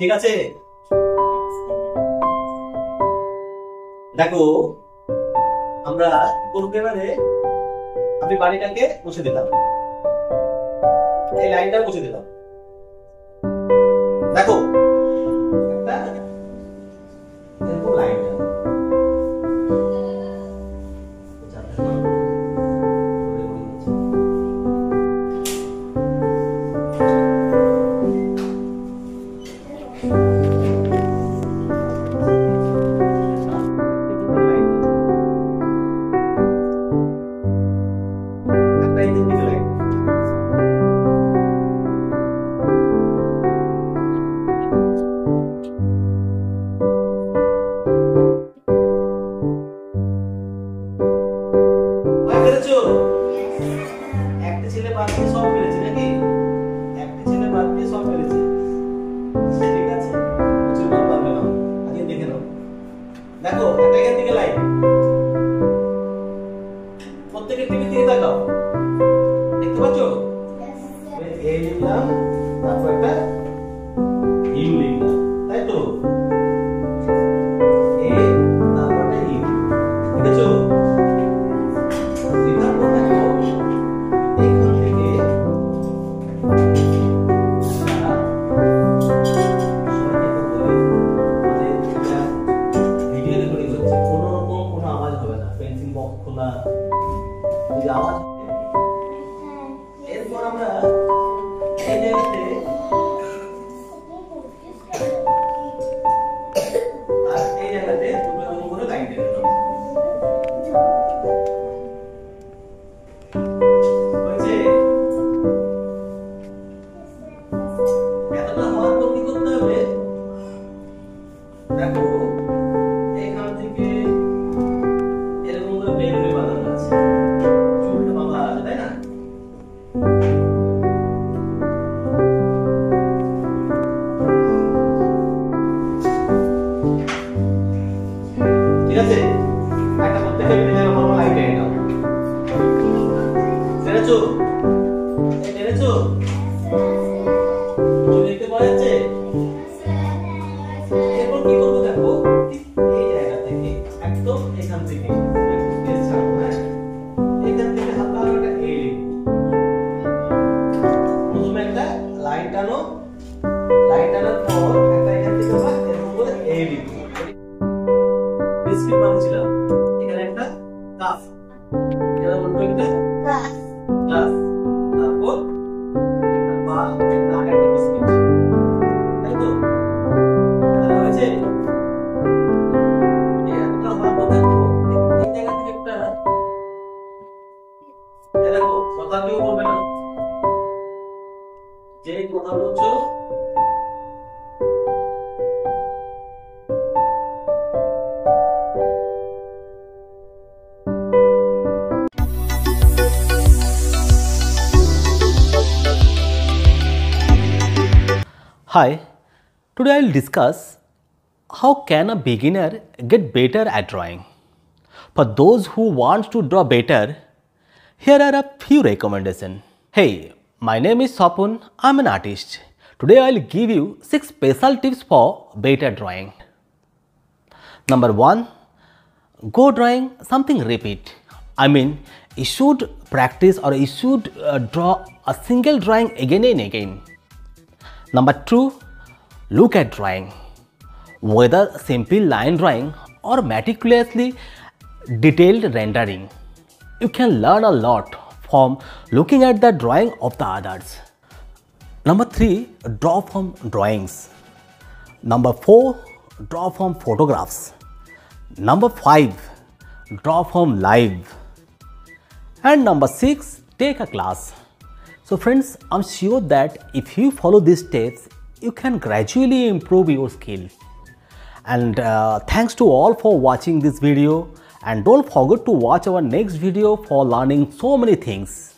ঠিক আছে? দেখো আমরা করব এবারে, আমি বাড়িটাকে মুছে দিলাম, এই লাইনটা মুছে দিলাম। দেখো একটা এরকম লাইনটা একটা ছেলে বাদ দিয়ে সব পেরেছে নাকি? একটা ছেলে বাদ দিয়ে সব পেরেছে, ঠিক আছে? কিছু বলতে পারবে না, আগে দেখে নাও। দেখো একটা এখান থেকে লাইন, প্রত্যেকের টিভি দিকে তাকাও, দেখতে পাচ্ছ? এই লিখলাম, তারপর একটা ইউ লিখলাম, তাই তো? এ তারপর একটা ইউ, ঠিক আছে? এরপর আমরা এই জায়গাতে আর এই জায়গাতে দুটো এরকম করে লাইন টেনে দেব। হয়েছে? এতটা হওয়ার পর কি করতে হবে? দেখো এখান থেকে এরকম করে বের হয়ে বাঁধানো আছে, চুলটা বাঁধা আছে, তাই না? ঠিক আছে? একটা প্রত্যেকটা মিলে এরকম লাইন টেনে নাও। টেনেছো? টেনেছো? চুল দেখতে পাওয়া যাচ্ছে? এরপর কি করবো দেখো, এই জায়গা থেকে একদম এখান থেকে এখান থেকে হালকা একটা এ প্রথমে একটা লাইন টানো, লাইন টানার পর একটা এখান থেকে আমরা এরকম করে এ লিখবো। বিস্কিট বানিয়েছিলাম, এখানে একটা কাপ, এখানে বলবো একটা গ্লাস, গ্লাস, তারপর একটা পা, একটা আরেকটা বিস্কিট, তাই তো? হয়েছে? এই একটা হওয়ার পর দেখো এই জায়গা থেকে একটা, দেখো কথা কেউ বলবে না, যে কথা বলছো Hi, today I will discuss how can a beginner get better at drawing. For those who want to draw better, here are a few recommendations. Hey, my name is Sapun, I am an artist. Today I will give you 6 special tips for better drawing. Number 1, go drawing something repeat. I mean, you should practice or you should draw a single drawing again and again. Number 2, look at drawing. Whether simple line drawing or meticulously detailed rendering, you can learn a lot from looking at the drawing of the others. Number 3, draw from drawings. Number 4, draw from photographs. Number 5, draw from live. And number 6, take a class. So friends, I'm sure that if you follow these steps, you can gradually improve your skill. And thanks to all for watching this video, and don't forget to watch our next video for learning so many things.